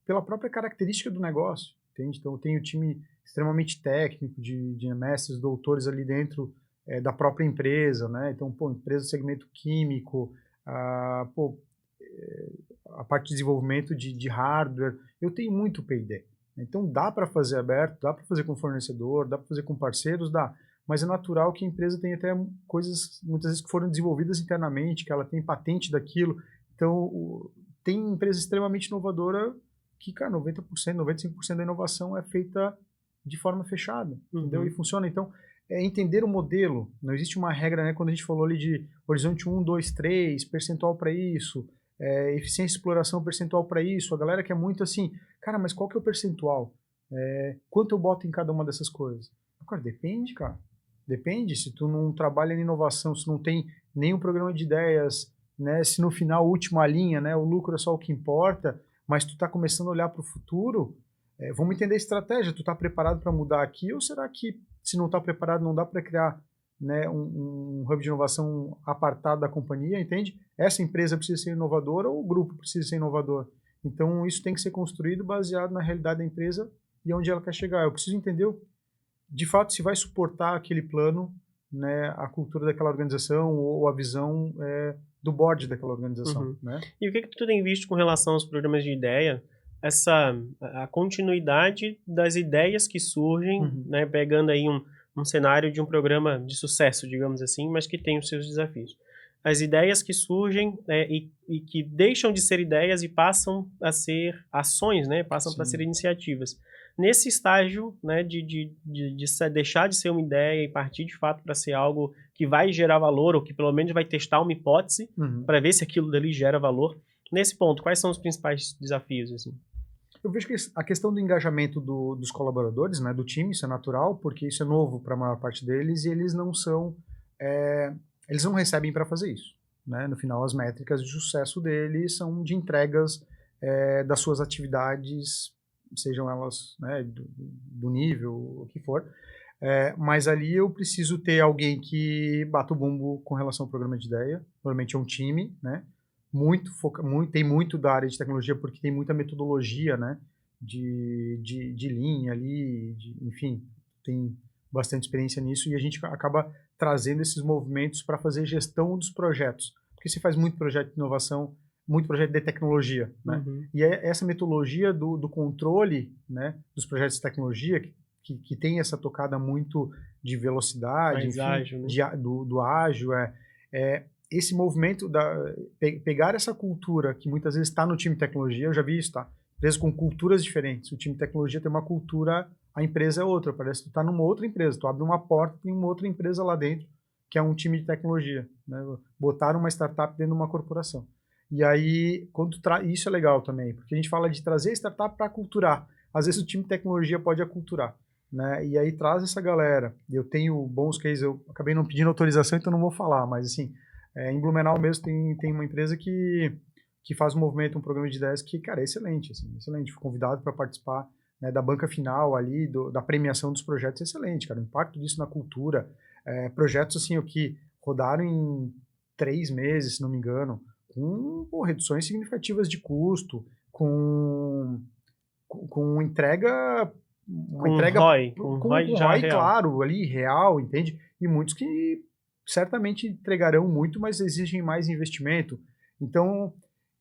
pela própria característica do negócio, entende? Então, tem o time extremamente técnico, de mestres, doutores ali dentro da própria empresa, né? Então, empresa do segmento químico, a parte de desenvolvimento de hardware, eu tenho muito P&D. Então, dá para fazer aberto, dá para fazer com fornecedor, dá para fazer com parceiros, dá. Mas é natural que a empresa tenha até coisas, muitas vezes, que foram desenvolvidas internamente, que ela tem patente daquilo. Então, tem empresa extremamente inovadora que, cara, 90%, 95% da inovação é feita de forma fechada, entendeu? E funciona. Então, entender o modelo. Não existe uma regra, né? Quando a gente falou ali de horizonte 1, 2, 3, percentual para isso, eficiência e exploração, percentual para isso. A galera quer muito assim, cara, mas qual que é o percentual? Quanto eu boto em cada uma dessas coisas? Cara, depende, cara. Depende. Se tu não trabalha em inovação, se não tem nenhum programa de ideias, né? Se no final, última linha, né? O lucro é só o que importa, mas tu tá começando a olhar para o futuro, vamos entender a estratégia. Tu tá preparado para mudar aqui ou será que se não está preparado, não dá para criar, né, um hub de inovação apartado da companhia, entende? Essa empresa precisa ser inovadora ou o grupo precisa ser inovador? Então, isso tem que ser construído baseado na realidade da empresa e onde ela quer chegar. Eu preciso entender, de fato, se vai suportar aquele plano, né, a cultura daquela organização ou a visão do board daquela organização. Né? E o que tu tem visto com relação aos programas de ideia? A continuidade das ideias que surgem, né, pegando aí um cenário de um programa de sucesso, digamos assim, mas que tem os seus desafios. As ideias que surgem e que deixam de ser ideias e passam a ser ações, né, passam para ser iniciativas. Nesse estágio, né, de deixar de ser uma ideia e partir de fato para ser algo que vai gerar valor, ou que pelo menos vai testar uma hipótese para ver se aquilo dali gera valor. Nesse ponto, quais são os principais desafios? Assim? Eu vejo que a questão do engajamento dos colaboradores, né, do time, isso é natural, porque isso é novo para a maior parte deles e eles não são, eles não recebem para fazer isso. Né? No final, as métricas de sucesso deles são de entregas das suas atividades, sejam elas, né, do nível, o que for. Mas ali eu preciso ter alguém que bata o bumbo com relação ao programa de ideia. Normalmente é um time, né? Tem muito da área de tecnologia, porque tem muita metodologia, né, de linha ali, enfim, tem bastante experiência nisso, e a gente acaba trazendo esses movimentos para fazer gestão dos projetos, porque você faz muito projeto de inovação, muito projeto de tecnologia, né, e essa metodologia do controle, né, dos projetos de tecnologia, que tem essa tocada muito de velocidade, enfim, ágil, né? do ágil, esse movimento, pegar essa cultura que muitas vezes está no time de tecnologia, eu já vi isso, tá? Empresas com culturas diferentes. O time de tecnologia tem uma cultura, a empresa é outra. Parece que tu está numa outra empresa. Tu abre uma porta, tem uma outra empresa lá dentro, que é um time de tecnologia. Né? Botaram uma startup dentro de uma corporação. E aí, isso é legal também, porque a gente fala de trazer a startup para aculturar. Às vezes o time de tecnologia pode aculturar. Né? E aí traz essa galera. Eu tenho bons cases, eu acabei não pedindo autorização, então não vou falar, mas assim, em Blumenau mesmo tem uma empresa que faz um movimento, um programa de ideias que, cara, é excelente, assim, excelente. Fui convidado para participar, né, da banca final ali, da premiação dos projetos, é excelente, cara. O impacto disso na cultura, projetos assim, o que rodaram em 3 meses, se não me engano, com reduções significativas de custo, com entrega... Com ROI já real. Claro, ali, real, entende? E muitos que certamente entregarão muito, mas exigem mais investimento. Então,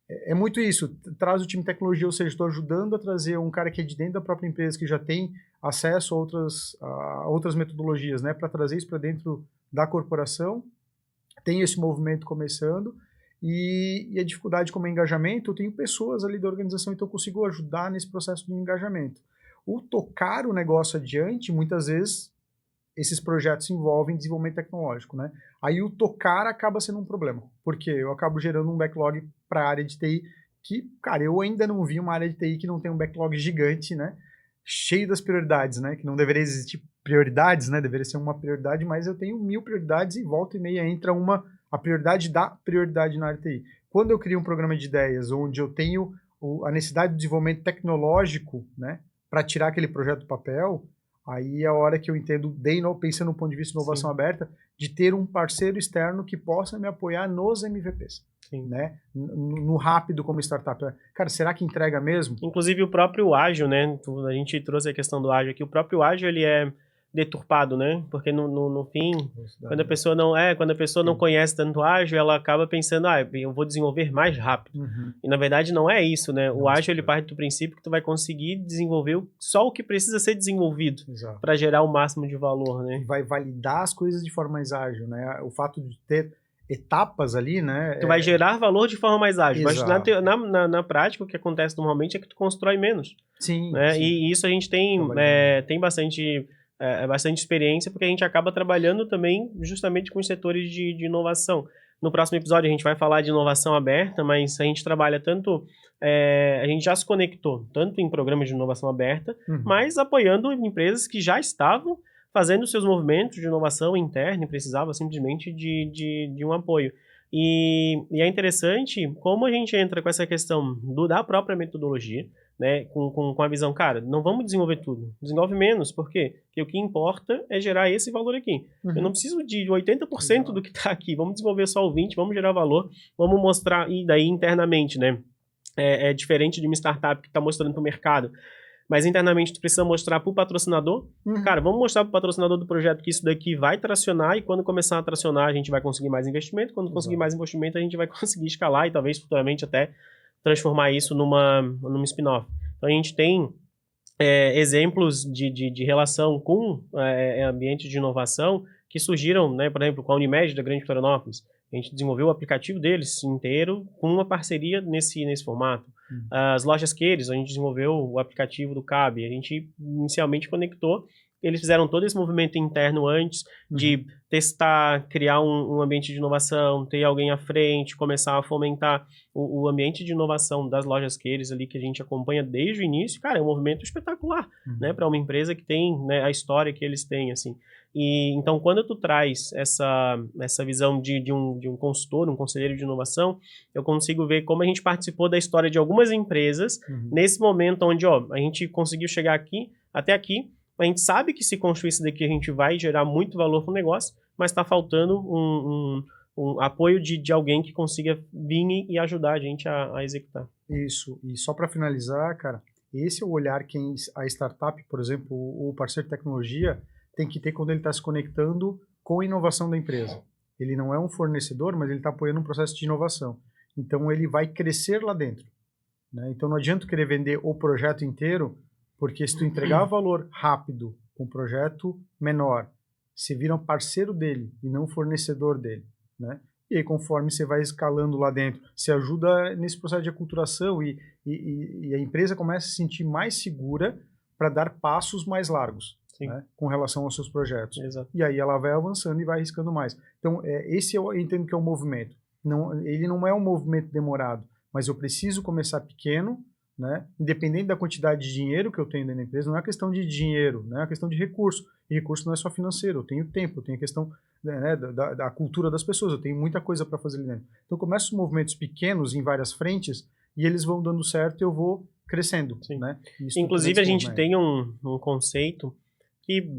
é muito isso. Traz o time de tecnologia, ou seja, estou ajudando a trazer um cara que é de dentro da própria empresa, que já tem acesso a outras metodologias, né, para trazer isso para dentro da corporação. Tem esse movimento começando, e a dificuldade como engajamento, eu tenho pessoas ali da organização, então eu consigo ajudar nesse processo de engajamento. O tocar o negócio adiante, muitas vezes, esses projetos envolvem desenvolvimento tecnológico, né? Aí o tocar acaba sendo um problema, porque eu acabo gerando um backlog para a área de TI que, cara, eu ainda não vi uma área de TI que não tem um backlog gigante, né? Cheio das prioridades, né? Que não deveria existir prioridades, né? Deveria ser uma prioridade, mas eu tenho 1000 prioridades e volta e meia entra a prioridade da prioridade na área de TI. Quando eu crio um programa de ideias onde eu tenho a necessidade de desenvolvimento tecnológico, né? Para tirar aquele projeto do papel, aí é a hora que eu entendo, pensando no ponto de vista de inovação aberta, de ter um parceiro externo que possa me apoiar nos MVPs. Né? No rápido como startup. Cara, será que entrega mesmo? Inclusive o próprio ágil, né? A gente trouxe a questão do ágil aqui. O próprio ágil, ele é deturpado, né? Porque no fim, quando a pessoa não conhece tanto ágil, ela acaba pensando, eu vou desenvolver mais rápido. E na verdade não é isso, né? O ágil, ele parte do princípio que tu vai conseguir desenvolver só o que precisa ser desenvolvido para gerar o máximo de valor, né? E vai validar as coisas de forma mais ágil, né? O fato de ter etapas ali, né? Tu vai gerar valor de forma mais ágil. Exato. Mas na prática, o que acontece normalmente é que tu constrói menos. Sim. Né? Sim. E isso a gente tem bastante experiência, porque a gente acaba trabalhando também justamente com os setores de inovação. No próximo episódio a gente vai falar de inovação aberta, mas a gente trabalha tanto... a gente já se conectou tanto em programas de inovação aberta, mas apoiando empresas que já estavam fazendo seus movimentos de inovação interna e precisava simplesmente de um apoio. E é interessante como a gente entra com essa questão da própria metodologia, né, com a visão, cara, não vamos desenvolver tudo, desenvolve menos, por quê? Porque o que importa é gerar esse valor aqui. Eu não preciso de 80% do que está aqui, vamos desenvolver só o 20%, vamos gerar valor, vamos mostrar, e daí internamente, né, é diferente de uma startup que está mostrando para o mercado, mas internamente tu precisa mostrar para o patrocinador. Cara, vamos mostrar para o patrocinador do projeto que isso daqui vai tracionar, e quando começar a tracionar a gente vai conseguir mais investimento, quando conseguir mais investimento a gente vai conseguir escalar e talvez futuramente até transformar isso numa spin-off. Então a gente tem exemplos de relação com ambientes de inovação que surgiram, né, por exemplo, com a Unimed da Grande Florianópolis. A gente desenvolveu o aplicativo deles inteiro com uma parceria nesse formato. As lojas Queires, a gente desenvolveu o aplicativo do CAB. A gente inicialmente conectou. Eles fizeram todo esse movimento interno antes de testar, criar um ambiente de inovação, ter alguém à frente, começar a fomentar o ambiente de inovação das lojas Queires ali, que a gente acompanha desde o início. Cara, é um movimento espetacular, né, para uma empresa que tem, né, a história que eles têm, assim. E então, quando tu traz essa visão de um consultor, um conselheiro de inovação, eu consigo ver como a gente participou da história de algumas empresas nesse momento onde, a gente conseguiu chegar até aqui. A gente sabe que se construir isso daqui a gente vai gerar muito valor para o negócio, mas está faltando um apoio de alguém que consiga vir e ajudar a gente a executar. Isso. E só para finalizar, cara, esse é o olhar que a startup, por exemplo, o parceiro de tecnologia, tem que ter quando ele está se conectando com a inovação da empresa. Ele não é um fornecedor, mas ele está apoiando um processo de inovação. Então, ele vai crescer lá dentro, né? Então, não adianta querer vender o projeto inteiro, porque se tu entregar valor rápido com um projeto menor, você vira um parceiro dele e não fornecedor dele, né? E aí, conforme você vai escalando lá dentro, você ajuda nesse processo de aculturação e a empresa começa a se sentir mais segura para dar passos mais largos, né, com relação aos seus projetos. Exato. E aí ela vai avançando e vai arriscando mais. Então, esse eu entendo que é o movimento. Ele não é um movimento demorado, mas eu preciso começar pequeno, né, independente da quantidade de dinheiro que eu tenho dentro da empresa. Não é questão de dinheiro, né, é uma questão de recurso. E recurso não é só financeiro, eu tenho tempo, eu tenho a questão, né, da cultura das pessoas, eu tenho muita coisa para fazer ali dentro. Então, eu começo movimentos pequenos em várias frentes e eles vão dando certo e eu vou crescendo. Né? Inclusive, a gente tem um conceito que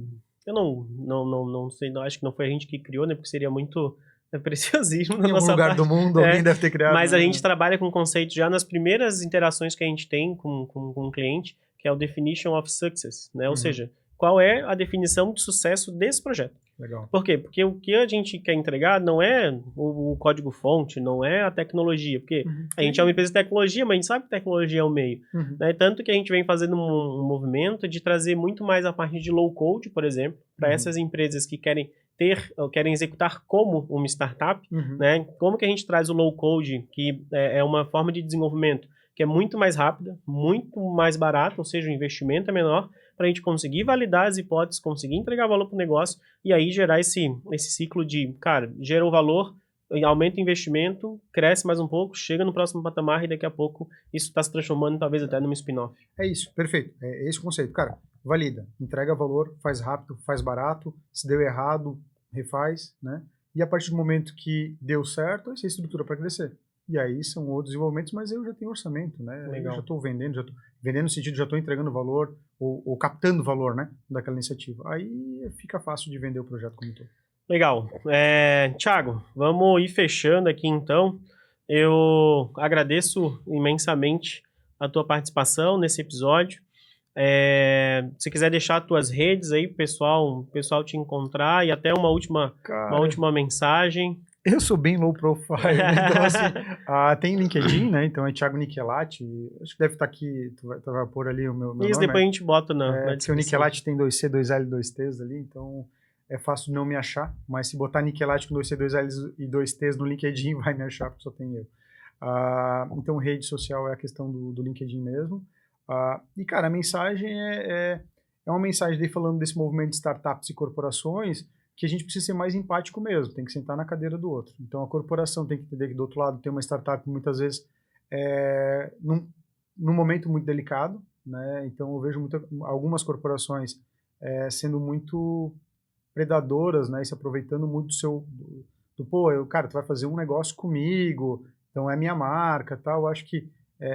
eu não sei, acho que não foi a gente que criou, né, porque seria muito preciosismo na em nossa algum lugar parte. do mundo, alguém deve ter criado. Mas a gente trabalha com conceito já nas primeiras interações que a gente tem com o cliente, que é o Definition of Success, né? Ou seja, qual é a definição de sucesso desse projeto. Legal. Por quê? Porque o que a gente quer entregar não é o código-fonte, não é a tecnologia, porque a gente é uma empresa de tecnologia, mas a gente sabe que tecnologia é o meio. Né? Tanto que a gente vem fazendo um movimento de trazer muito mais a parte de low-code, por exemplo, para essas empresas que querem executar como uma startup, né? Como que a gente traz o low-code, que é uma forma de desenvolvimento que é muito mais rápida, muito mais barata, ou seja, o investimento é menor, para a gente conseguir validar as hipóteses, conseguir entregar valor para o negócio e aí gerar esse ciclo de, cara, gerou valor, aumenta o investimento, cresce mais um pouco, chega no próximo patamar e daqui a pouco isso está se transformando talvez até numa spin-off. É isso, perfeito. É esse o conceito. Cara, valida, entrega valor, faz rápido, faz barato, se deu errado, refaz, né? E a partir do momento que deu certo, aí você estrutura para crescer. E aí são outros desenvolvimentos, mas eu já tenho orçamento, né? Legal. Eu já estou vendendo, vendendo no sentido, já estou entregando valor ou captando valor, né, daquela iniciativa. Aí fica fácil de vender o projeto como todo. Legal. Thiago, vamos ir fechando aqui então. Eu agradeço imensamente a tua participação nesse episódio. Se quiser deixar as tuas redes aí pro pessoal te encontrar e até uma última mensagem. Eu sou bem low profile, né? Então assim, tem LinkedIn, né? Então é Thiago Nichelati, acho que deve estar aqui, tu vai pôr ali o meu Isso, nome. Depois a gente bota na descrição. Porque o Nichelati tem 2C, 2L e 2T's ali, então é fácil de não me achar, mas se botar Nichelati com 2C, 2L e 2T's no LinkedIn, vai me achar, porque só tem eu. Então rede social é a questão do LinkedIn mesmo. E cara, a mensagem é uma mensagem daí falando desse movimento de startups e corporações, que a gente precisa ser mais empático mesmo, tem que sentar na cadeira do outro. Então a corporação tem que entender que do outro lado tem uma startup muitas vezes num momento muito delicado, né? Então eu vejo algumas corporações sendo muito predadoras, né? E se aproveitando muito cara, tu vai fazer um negócio comigo, então é minha marca, tal. Eu acho que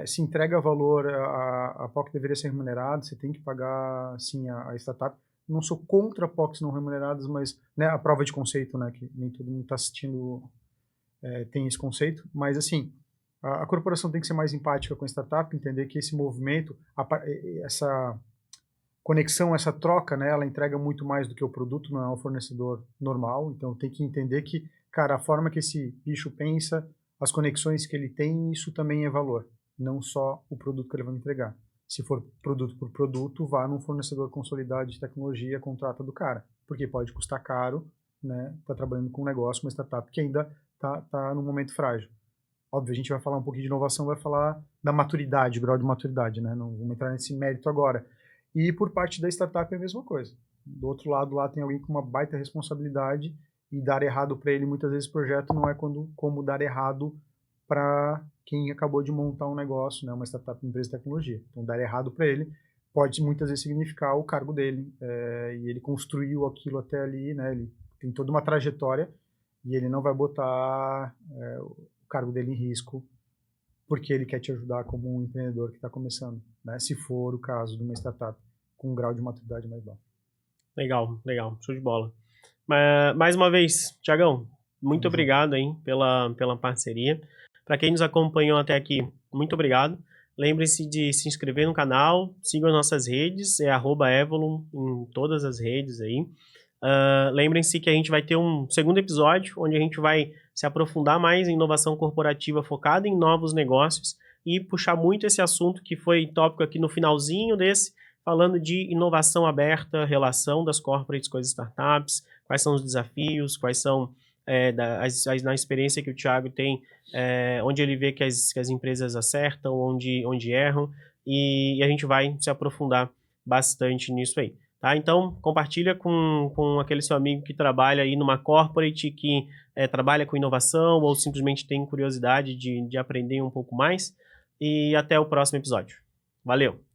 se entrega valor, a POC deveria ser remunerada, você tem que pagar, sim, a startup. Não sou contra POCs não remuneradas, mas, né, a prova de conceito, né, que nem todo mundo está assistindo tem esse conceito, mas assim, A corporação tem que ser mais empática com a startup, entender que esse movimento, essa conexão, essa troca, né, ela entrega muito mais do que o produto, não é um fornecedor normal, então tem que entender que, cara, a forma que esse bicho pensa, as conexões que ele tem, isso também é valor, não só o produto que ele vai me entregar. Se for produto por produto, vá num fornecedor consolidado de tecnologia, contrata do cara, porque pode custar caro, né, tá trabalhando com um negócio, uma startup que ainda tá num momento frágil. Óbvio, a gente vai falar um pouquinho de inovação, vai falar da maturidade, grau de maturidade, né? Não vamos entrar nesse mérito agora. E por parte da startup é a mesma coisa. Do outro lado, lá tem alguém com uma baita responsabilidade e dar errado para ele, muitas vezes, o projeto não é como dar errado para quem acabou de montar um negócio, né? Uma startup, uma empresa de tecnologia. Então, dar errado para ele pode muitas vezes significar o cargo dele. E ele construiu aquilo até ali, né? Ele tem toda uma trajetória e ele não vai botar o cargo dele em risco porque ele quer te ajudar como um empreendedor que está começando, né? Se for o caso de uma startup com um grau de maturidade mais baixo. Legal, legal, show de bola. Mas, mais uma vez, Thiagão, muito obrigado aí pela parceria. Para quem nos acompanhou até aqui, muito obrigado. Lembre-se de se inscrever no canal, sigam as nossas redes, é @Evolum em todas as redes aí. Lembrem-se que a gente vai ter um segundo episódio, onde a gente vai se aprofundar mais em inovação corporativa focada em novos negócios e puxar muito esse assunto que foi tópico aqui no finalzinho desse, falando de inovação aberta, relação das corporates com as startups, quais são os desafios, quais são, na experiência que o Thiago tem, onde ele vê que as empresas acertam, onde erram, e a gente vai se aprofundar bastante nisso aí. Tá? Então, compartilha com aquele seu amigo que trabalha aí numa corporate, que trabalha com inovação ou simplesmente tem curiosidade de aprender um pouco mais. E até o próximo episódio. Valeu!